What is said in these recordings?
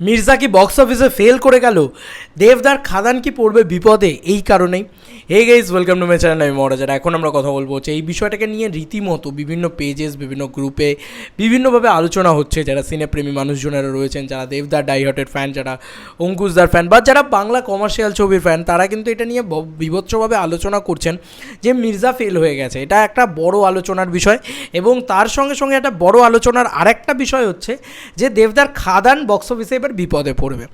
মির্জা কি বক্স অফিসে ফেল করে গেল? দেবদার খাদান কি পড়বে বিপদে এই কারণেই? Hey guys, welcome to my channel. আমি মহারাজার। এখন আমরা কথা বলবো হচ্ছে এই বিষয়টাকে নিয়ে রীতিমতো বিভিন্ন পেজেস, বিভিন্ন গ্রুপে বিভিন্নভাবে আলোচনা হচ্ছে। যারা সিনেপ্রেমী মানুষজনেরা রয়েছেন, যারা দেবদার ডাইহার্টেড ফ্যান, যারা অঙ্কুশদার ফ্যান, বা যারা বাংলা কমার্শিয়াল ছবির ফ্যান, তারা কিন্তু এটা নিয়ে বিভৎসভাবে আলোচনা করছেন যে মির্জা ফেল হয়ে গেছে। এটা একটা বড় আলোচনার বিষয়, এবং তার সঙ্গে সঙ্গে একটা বড় আলোচনার আরেকটা বিষয় হচ্ছে যে দেবদার খাদান বক্স অফিসে এবার বিপদে পড়বে।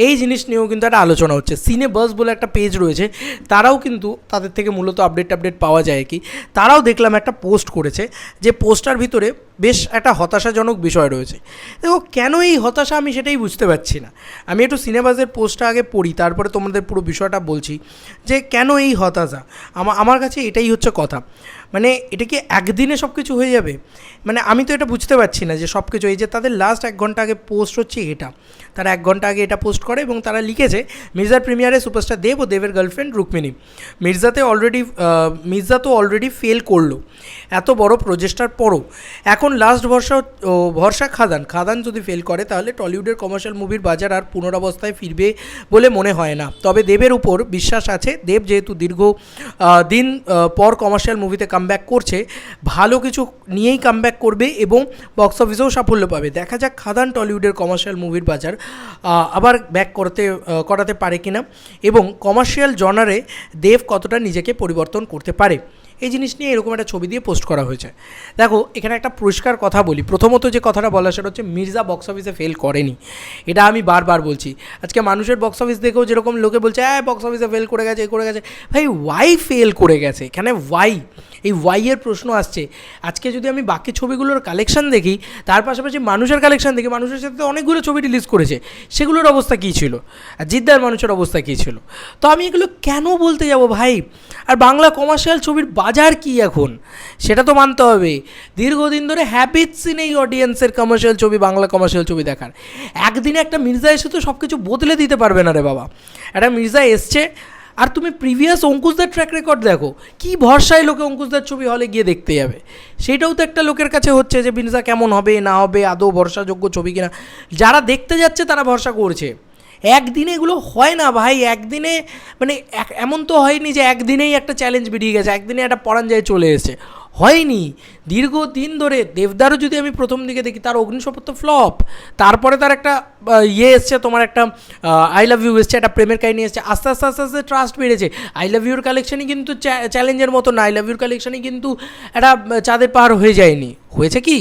এই জিনিস নিয়েও কিন্তু একটা আলোচনা হচ্ছে। সিনে বাস বলে একটা পেজ রয়েছে, তারাও কিন্তু তাদের থেকে মূলত আপডেট পাওয়া যায় কি, তারাও দেখলাম একটা পোস্ট করেছে, যে পোস্টার ভিতরে বেশ একটা হতাশাজনক বিষয় রয়েছে। দেখো, কেন এই হতাশা আমি সেটাই বুঝতে পারছি না। আমি একটু সিনেবাসের পোস্টটা আগে পড়ি, তারপরে তোমাদের পুরো বিষয়টা বলছি যে কেন এই হতাশা। আমার কাছে এটাই হচ্ছে কথা। মানে এটা কি একদিনে সব কিছু হয়ে যাবে? মানে আমি তো এটা বুঝতে পারছি না যে সব কিছু, এই যে তাদের লাস্ট 1 ঘন্টা আগে পোস্ট হচ্ছে এটা, তারা 1 ঘন্টা আগে এটা পোস্ট করে এবং তারা লিখেছে মির্জার প্রিমিয়ারে সুপারস্টার দেব ও দেবের গার্লফ্রেন্ড রুক্মিণী। মির্জা তো অলরেডি ফেল করলো এত বড় প্রচেষ্টার পরও। এখন লাস্ট ভরসা খাদান যদি ফেল করে তাহলে টলিউডের কমার্শিয়াল মুভির বাজার আর পুনরাবস্থায় ফিরবে বলে মনে হয় না। তবে দেবের উপর বিশ্বাস আছে। দেব যেহেতু দীর্ঘ দিন পর কমার্শিয়াল মুভিতে কামব্যাক করছে, ভালো কিছু নিয়েই কামব্যাক করবে এবং বক্স অফিসেও সাফল্য পাবে। দেখা যাক খাদান টলিউডের কমার্শিয়াল মুভির বাজার আবার ব্যাক করাতে পারে কিনা, এবং কমার্শিয়াল জনারে দেব কতটা নিজেকে পরিবর্তন করতে পারে। এই জিনিস নিয়ে এরকম একটা ছবি দিয়ে পোস্ট করা হয়েছে। দেখো, এখানে একটা পরিষ্কার কথা বলি। প্রথমত যে কথাটা বলা, সেটা হচ্ছে মির্জা বক্স অফিসে ফেল করেনি। এটা আমি বারবার বলছি। আজকে মানুষের বক্স অফিস দেখেও যেরকম লোকে বলছে বক্স অফিসে ফেল করে গেছে, ভাই ওয়াই ফেল করে গেছে? এখানে এই ওয়াইয়ের প্রশ্ন আসছে। আজকে যদি আমি বাকি ছবিগুলোর কালেকশন দেখি, তার পাশাপাশি মানুষের কালেকশন দেখি, মানুষের সাথে অনেকগুলো ছবি রিলিজ করেছে, সেগুলোর অবস্থা কী ছিল, আর জিদ্দার মানুষের অবস্থা কী ছিল? তো আমি এগুলো কেন বলতে যাব ভাই? আর বাংলা কমার্শিয়াল ছবির বাজার কি এখন, সেটা তো মানতে হবে। দীর্ঘদিন ধরে হ্যাবিটসই নেই অডিয়েন্সের কমার্শিয়াল ছবি, বাংলা কমার্শিয়াল ছবি দেখার। একদিনে একটা মির্জা এসে তো সব কিছু বদলে দিতে পারবে না রে বাবা। একটা মির্জা এসছে, আর তুমি প্রিভিয়াস অঙ্কুশদার ট্র্যাক রেকর্ড দেখো, কী ভরসায় লোকে অঙ্কুশদার ছবি হলে গিয়ে দেখতে যাবে। সেটাও তো একটা লোকের কাছে হচ্ছে যে মির্জা কেমন হবে না হবে, আদৌ ভরসাযোগ্য ছবি কিনা। যারা দেখতে যাচ্ছে তারা ভরসা করছে। একদিনে এগুলো হয় না ভাই। একদিনে মানে এমন তো হয়নি যে একদিনেই একটা চ্যালেঞ্জ বেরিয়ে গেছে, একদিনে একটা পরাজয় চলে এসেছে, হয়নি। দীর্ঘদিন ধরে দেবদারও যদি আমি প্রথম দিকে দেখি, তার অগ্নিশপথ তো ফ্লপ, তারপরে তার একটা এসছে, তোমার একটা আই লাভ ইউ এসছে, একটা প্রেমের কাহিনী এসছে, আস্তে আস্তে আস্তে আস্তে ট্রাস্ট বেড়েছে। আই লাভ ইউর কালেকশনই কিন্তু চ্যালেঞ্জের মতো না, আই লাভ ইউর কালেকশনই কিন্তু একটা চাঁদের পাহাড় হয়ে যায়নি। হয়েছে কি,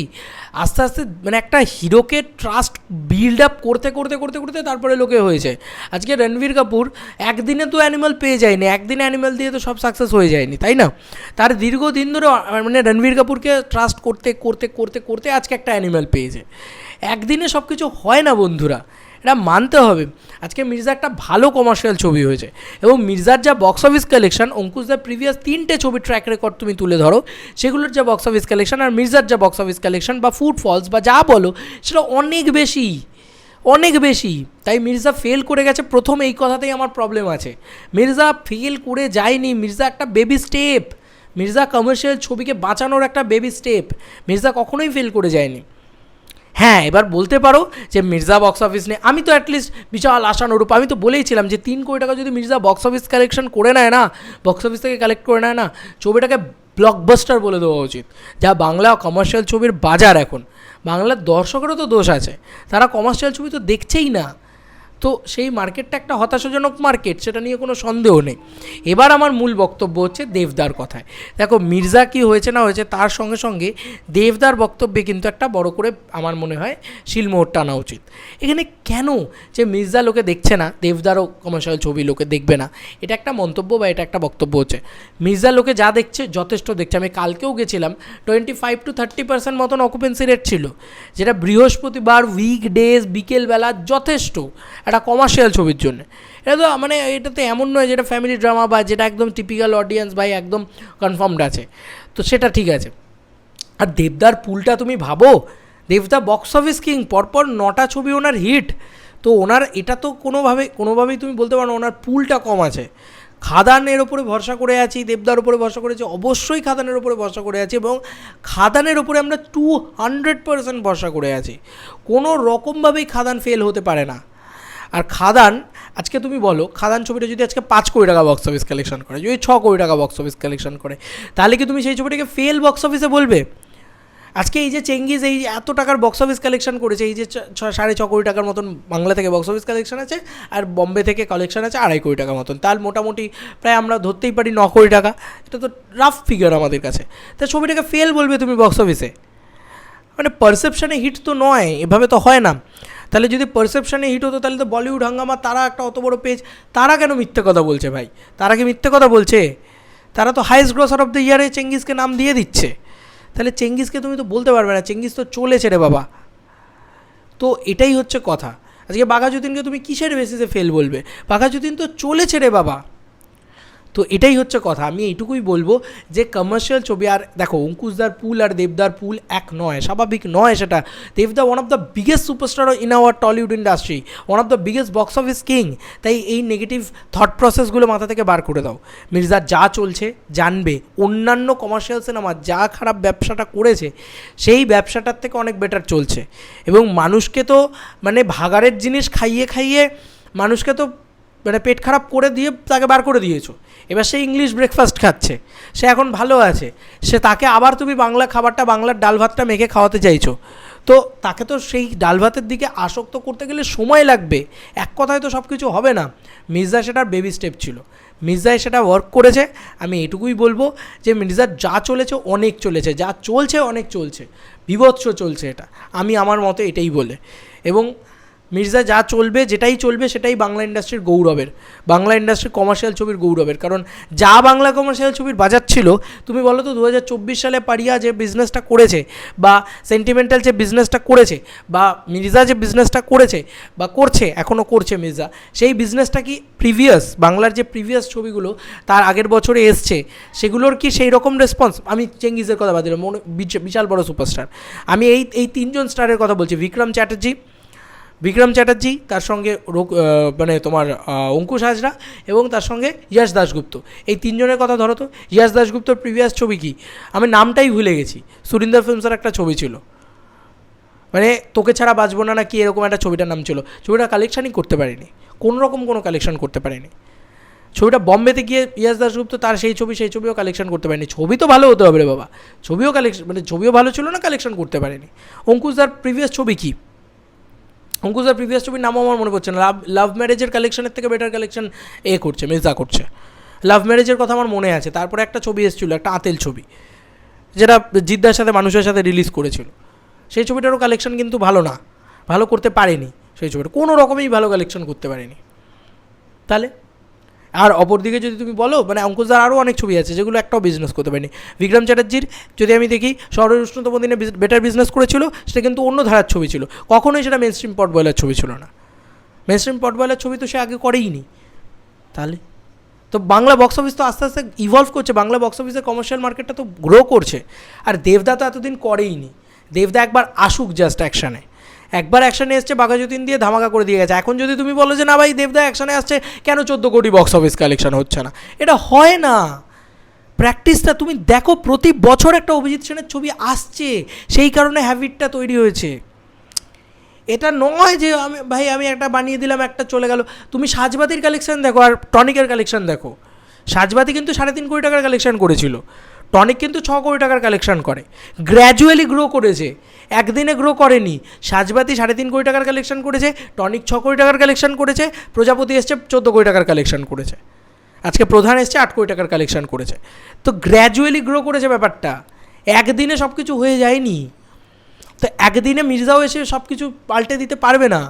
আস্তে আস্তে মানে একটা হিরোকে ট্রাস্ট বিল্ড আপ করতে করতে করতে করতে তারপরে লোকে হয়েছে। আজকে রণবীর কাপুর একদিনে তো অ্যানিমাল পেয়ে যায়নি, একদিনে অ্যানিমাল দিয়ে তো সব সাকসেস হয়ে যায়নি, তাই না? তার দীর্ঘদিন ধরে মানে রণবীর কাপুরকে ট্রাস্ট করতে করতে করতে করতে আজকে একটা অ্যানিমাল পেয়েছে। একদিনে সব কিছু হয় না বন্ধুরা, এটা মানতে হবে। আজকে মির্জা একটা ভালো কমার্শিয়াল ছবি হয়েছে, এবং মির্জার যা বক্স অফিস কালেকশন, অঙ্কুশদার প্রিভিয়াস 3টে ছবির ট্র্যাক রেকর্ড তুমি তুলে ধরো, সেগুলোর যা বক্স অফিস কালেকশন আর মির্জার যা বক্স অফিস কালেকশন বা ফুটফলস বা যা বলো, সেটা অনেক বেশি, অনেক বেশি। তাই মির্জা ফেল করে গেছে, প্রথম এই কথাতেই আমার প্রবলেম আছে। মির্জা ফেল করে যায়নি, মির্জা একটা বেবি স্টেপ। মির্জা কমার্শিয়াল ছবিকে বাঁচানোর একটা বেবি স্টেপ। মির্জা কখনোই ফেল করে যায়নি। হ্যাঁ, এবার বলতে পারো যে মির্জা বক্স অফিস নিয়ে আমি তো অ্যাটলিস্ট বিশাল আশানুরূপ। আমি তো বলেইছিলাম যে 3 কোটি টাকা যদি মির্জা বক্স অফিস কালেকশন করে নেয় না, বক্স অফিস থেকে কালেক্ট করে নেয় না, ছবিটাকে ব্লকবাস্টার বলে দেওয়া উচিত। যা বাংলা কমার্শিয়াল ছবির বাজার এখন, বাংলার দর্শকেরও তো দোষ আছে, তারা কমার্শিয়াল ছবি তো দেখছেই না। তো সেই মার্কেটটা একটা হতাশাজনক মার্কেট, সেটা নিয়ে কোনো সন্দেহ নেই। এবার আমার মূল বক্তব্য হচ্ছে দেবদার কথায়। দেখো, মির্জা কি হয়েছে না হয়েছে তার সঙ্গে সঙ্গে দেবদার বক্তব্যে কিন্তু একটা বড় করে আমার মনে হয় শিলমোহর টানা উচিত। এখানে কেন যে মির্জা লোকে দেখছে না, দেবদারও কমার্শিয়াল ছবি লোকে দেখবে না, এটা একটা মন্তব্য বা এটা একটা বক্তব্য হচ্ছে। মির্জা লোকে যা দেখছে যথেষ্ট দেখছে। আমি কালকেও গেছিলাম, 25 to 30% মতন অকুপেন্সি রেট ছিল, যেটা বৃহস্পতিবার উইকডেজ বিকেলবেলা যথেষ্ট একটা কমার্শিয়াল ছবির জন্য। এটা তো মানে এটা তো এমন নয় যেটা ফ্যামিলি ড্রামা বা যেটা একদম টিপিক্যাল অডিয়েন্স ভাই একদম কনফার্মড আছে, তো সেটা ঠিক আছে। আর দেবদার পুলটা তুমি ভাবো, দেবদা বক্স অফিস কিং, পরপর 9টা ছবি ওনার হিট। তো ওনার এটা তো কোনোভাবেই তুমি বলতে পারো ওনার পুলটা কম আছে। খাদানের ওপরে ভরসা করে আছি, দেবদার ওপরে ভরসা করেছি, অবশ্যই খাদানের ওপরে ভরসা করে আছি, এবং খাদানের ওপরে আমরা 200% ভরসা করে আছি। কোনো রকমভাবেই খাদান ফেল হতে পারে না। আর খাদান, আজকে তুমি বলো খাদান ছবিটা যদি আজকে 5 কোটি টাকা বক্স অফিস কালেকশন করে, যদি 6 কোটি টাকা বক্স অফিস কালেকশন করে, তাহলে কি তুমি সেই ছবিটাকে ফেল বক্স অফিসে বলবে? আজকে এই যে চেঙ্গিজ এই এত টাকার বক্স অফিস কালেকশন করেছে, এই যে 6.5 কোটি টাকার মতন বাংলা থেকে বক্স অফিস কালেকশন আছে, আর বম্বে থেকে কালেকশন আছে 2.5 কোটি টাকার মতন, তাহলে মোটামুটি প্রায় আমরা ধরতেই পারি 9 কোটি টাকা। এটা তো রাফ ফিগার আমাদের কাছে। তা ছবিটাকে ফেল বলবে তুমি বক্স অফিসে? মানে পারসেপশানে হিট তো নয়, এভাবে তো হয় না। তাহলে যদি পারসেপশানে হিট হতো তাহলে তো বলিউড হাঙ্গামা, তারা একটা অত বড় পেজ, তারা কেন মিথ্যে কথা বলছে ভাই? তারা কি মিথ্যে কথা বলছে? তারা তো হাইয়েস্ট গ্রসার অফ দ্য ইয়ারে চেঙ্গিজকে নাম দিয়ে দিচ্ছে। তাহলে চেঙ্গিজকে তুমি তো বলতে পারবে না, চেঙ্গিজ তো চলেছে রে বাবা। তো এটাই হচ্ছে কথা। আজকে বাঘাযতীনকে তুমি কিসের বেসিসে ফেল বলবে? বাঘাযতীন তো চলেছে রে বাবা। তো এটাই হচ্ছে কথা। আমি এইটুকুই বলবো যে কমার্শিয়াল ছবি, আর দেখো অঙ্কুশদার পুল আর দেবদার পুল এক নয়, স্বাভাবিক নয় সেটা। দেবদা one of the biggest superstar in our Tollywood industry, one of the biggest box office king. তাই এই নেগেটিভ থট প্রসেসগুলো মাথা থেকে বার করে দাও। মির্জার যা চলছে জানবে, অন্যান্য কমার্শিয়াল সিনেমা যা খারাপ ব্যবসাটা করেছে সেই ব্যবসাটার থেকে অনেক বেটার চলছে, এবং মানুষকে তো মানে ভাগাড়ের জিনিস খাইয়ে খাইয়ে মানুষকে তো মানে পেট খারাপ করে দিয়ে তাকে বার করে দিয়েছো। এবার সে ইংলিশ ব্রেকফাস্ট খাচ্ছে, সে এখন ভালো আছে, সে তাকে আবার তুমি বাংলা খাবারটা, বাংলার ডাল ভাতটা মেখে খাওয়াতে চাইছো। তো তাকে তো সেই ডাল ভাতের দিকে আসক্ত করতে গেলে সময় লাগবে, এক কথায় তো সব কিছু হবে না। মির্জা সেটার বেবি স্টেপ ছিল, মির্জায় সেটা ওয়ার্ক করেছে। আমি এটুকুই বলবো যে মির্জার যা চলেছে অনেক চলেছে, যা চলছে অনেক চলছে, বিভৎস চলছে এটা, আমি আমার মতে এটাই বলে। এবং মির্জা যা চলবে, যেটাই চলবে সেটাই বাংলা ইন্ডাস্ট্রির গৌরবের, বাংলা ইন্ডাস্ট্রির কমার্শিয়াল ছবির গৌরবের। কারণ যা বাংলা কমার্শিয়াল ছবির বাজার ছিল, তুমি বলো তো 2024 সালে পারিয়া যে বিজনেসটা করেছে, বা সেন্টিমেন্টাল যে বিজনেসটা করেছে, বা মির্জা যে বিজনেসটা করেছে বা করছে, এখনও করছে মির্জা, সেই বিজনেসটা কি প্রিভিয়াস বাংলার যে প্রিভিয়াস ছবিগুলো তার আগের বছরে এসছে সেগুলোর কি সেই রকম রেসপন্স? আমি চেঙ্গিজের কথা বাদ দিলাম, বিশাল বড় সুপারস্টার। আমি এই 3জন স্টারের কথা বলছি, বিক্রম চ্যাটার্জি, তার সঙ্গে মানে তোমার অঙ্কুশ হাজরা, এবং তার সঙ্গে ইয়াশ দাশগুপ্ত। এই 3জনের কথা ধরো তো। ইয়াশ দাশগুপ্তর প্রিভিয়াস ছবি কি? আমি নামটাই ভুলে গেছি। সুরিন্দর ফিল্মসের একটা ছবি ছিল, মানে তোকে ছাড়া বাঁচবো না কি এরকম একটা ছবিটার নাম ছিল। ছবিটা কালেকশানই করতে পারেনি, কোনো কালেকশন করতে পারেনি। ছবিটা বম্বেতে গিয়ে ইয়াশ দাশগুপ্ত তার সেই ছবিও কালেকশন করতে পারেনি। ছবি তো ভালো হতে হবে রে বাবা, ছবিও ভালো ছিল না, কালেকশন করতে পারেনি। অঙ্কুশদার প্রিভিয়াস ছবি কি? অঙ্কুশদার প্রিভিয়াস ছবির নামও আমার মনে পড়ছে না। লাভ ম্যারেজের কালেকশনের থেকে বেটার কালেকশন করছে, মির্জা করছে। লাভ ম্যারেজের কথা আমার মনে আছে। তারপরে একটা ছবি এসেছিলো, একটা আতেল ছবি, যেটা জিদ্দার সাথে মানুষের সাথে রিলিজ করেছিল। সেই ছবিটারও কালেকশন কিন্তু ভালো না, ভালো করতে পারেনি। সেই ছবিটা কোনো রকমেই ভালো কালেকশন করতে পারেনি। তাহলে আর অপরদিকে যদি তুমি বলো, মানে অঙ্কুশদার আরও অনেক ছবি আছে যেগুলো একটাও বিজনেস করতে পারেনি। বিক্রম চ্যাটার্জির যদি আমি দেখি, শহরের উষ্ণতম দিনে বেটার বিজনেস করেছিল, সেটা কিন্তু অন্য ধারার ছবি ছিল, কখনোই সেটা মেন স্ট্রিম পট বয়লার ছবি ছিল না। মেন স্ট্রিম পট বয়লার ছবি তো সে আগে করেই নি। তাহলে তো বাংলা বক্স অফিস তো আস্তে আস্তে ইভলভ করছে, বাংলা বক্স অফিসের কমার্শিয়াল মার্কেটটা তো গ্রো করছে। আর দেবদা তো এতদিন করেই নি। দেবদা একবার আসুক জাস্ট অ্যাকশানে, একবার অ্যাকশানে এসছে, বাঘাযতীন দিয়ে ধামাকা করে দিয়ে গেছে। এখন যদি তুমি বলো যে না ভাই দেবদা অ্যাকশানে আসছে, কেন 14 কোটি বক্স অফিস কালেকশন হচ্ছে না, এটা হয় না। প্র্যাকটিসটা তুমি দেখো, প্রতি বছর একটা অভিজিৎ সেনের ছবি আসছে, সেই কারণে হ্যাবিটটা তৈরি হয়েছে। এটা নয় যে আমি একটা বানিয়ে দিলাম, একটা চলে গেল। তুমি সাজবাতির কালেকশান দেখো আর টনিকের কালেকশান দেখো। সাজবাতি কিন্তু 3.5 কোটি টাকার কালেকশান করেছিল, টনিক কিন্তু 6 কোটি টাকার কালেকশান করে। গ্র্যাজুয়ালি গ্রো করেছে, একদিনে গ্রো করেনি। সাজবাতি 3.5 কোটি টাকার কালেকশান করেছে, টনিক 6 কোটি টাকার কালেকশান করেছে, প্রজাপতি এসছে 14 কোটি টাকার কালেকশান করেছে, আজকে প্রধান এসছে 8 কোটি টাকার কালেকশান করেছে। তো গ্র্যাজুয়ালি গ্রো করেছে ব্যাপারটা, একদিনে সব কিছু হয়ে যায়নি। তো একদিনে মির্জাও এসে সব কিছু পাল্টে দিতে পারবে না।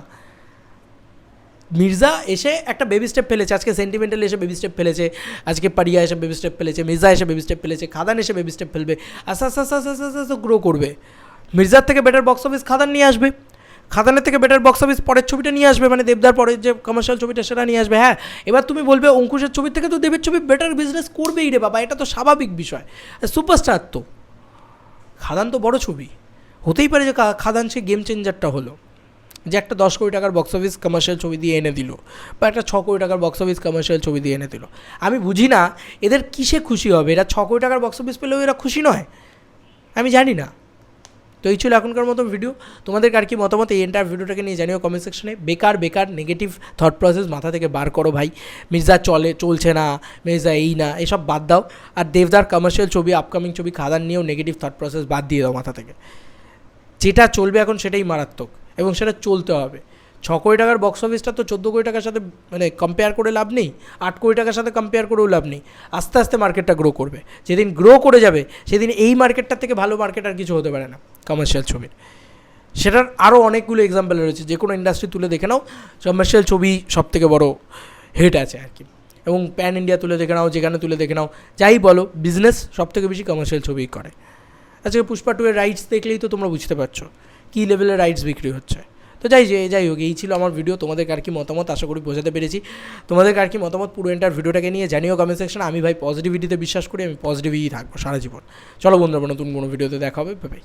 মির্জা এসে একটা বেবি স্টেপ ফেলেছে, আজকে সেন্টিমেন্টাল এসে বেবি স্টেপ ফেলেছে, আজকে পারিয়া এসে বেবি স্টেপ ফেলেছে, মির্জা এসে বেবি স্টেপ ফেলেছে, খাদান এসে বেবি স্টেপ ফেলবে, আস্তে আস্তে আস্তে আস্তে আস্তে আস্তে গ্রো করবে। মির্জার থেকে বেটার বক্স অফিস খাদান নিয়ে আসবে, খাদানের থেকে বেটার বক্স অফিস পরের ছবিটা নিয়ে আসবে, মানে দেবদার পরের যে কমার্শিয়াল ছবিটা সেটা নিয়ে আসবে। হ্যাঁ, এবার তুমি বলবে অঙ্কুশের ছবির থেকে তো দেবের ছবি বেটার বিজনেস করবেই রে বাবা, এটা তো স্বাভাবিক বিষয়, সুপারস্টার তো। খাদান তো বড় ছবি, হতেই পারে যে খাদান সে গেম চেঞ্জারটা হলো, যে একটা 10 কোটি টাকার বক্স অফিস কমার্শিয়াল ছবি দিয়ে এনে দিল, বা একটা 6 কোটি টাকার বক্স অফিস কমার্শিয়াল ছবি দিয়ে এনে দিল। আমি বুঝি না এদের কিসে খুশি হবে, এরা 6 কোটি টাকার বক্স অফিস পেলেও এরা খুশি নয়, আমি জানি না। তো এই ছিল এখনকার মতো ভিডিও। তোমাদের আর কি মতামত এই এন্টার ভিডিওটাকে নিয়ে জানিও কমেন্ট সেকশনে। বেকার নেগেটিভ থট প্রসেস মাথা থেকে বার করো ভাই। মির্জা চলছে না, মির্জা এই না, এসব বাদ দাও। আর দেবদার কমার্শিয়াল ছবি, আপকামিং ছবি খাদান নিয়েও নেগেটিভ থট প্রসেস বাদ দিয়ে দাও মাথা থেকে। যেটা চলবে এখন সেটাই মারাত্মক এবং সেটা চলতে হবে। 6 কোটি টাকার বক্স অফিসটা তো 14 কোটি টাকার সাথে মানে কম্পেয়ার করে লাভ নেই, 8 কোটি টাকার সাথে কম্পেয়ার করেও লাভ নেই। আস্তে আস্তে মার্কেটটা গ্রো করবে। যেদিন গ্রো করে যাবে সেদিন এই মার্কেটটার থেকে ভালো মার্কেট আর কিছু হতে পারে না কমার্শিয়াল ছবির। সেটার আরও অনেকগুলো এক্সাম্পল রয়েছে, যে কোনো ইন্ডাস্ট্রি তুলে দেখে নাও কমার্শিয়াল ছবি সবথেকে বড় হিট আছে আর কি। এবং প্যান ইন্ডিয়া তুলে দেখে নাও, যেখানে তুলে দেখে নাও, যাই বলো, বিজনেস সবথেকে বেশি কমার্শিয়াল ছবিই করে। আজকে পুষ্পা 2 এর রাইটস দেখলেই তো তোমরা বুঝতে পারছো কী লেভেলের রাইটস বিক্রি হচ্ছে। তো যাই হোক, এই ছিল আমার ভিডিও। তোমাদের আর কি মতামত আশা করি বোঝাতে পেরেছি। তোমাদের আর কি মতামত পুরো এন্টার ভিডিওটাকে নিয়ে জানিও কমেন্ট সেকশনে। আমি ভাই পজিটিভিটিতে বিশ্বাস করি, আমি পজিটিভই থাকবো সারা জীবন। চলো বন্ধুরা, নতুন কোনো ভিডিওতে দেখা হবে, বাই।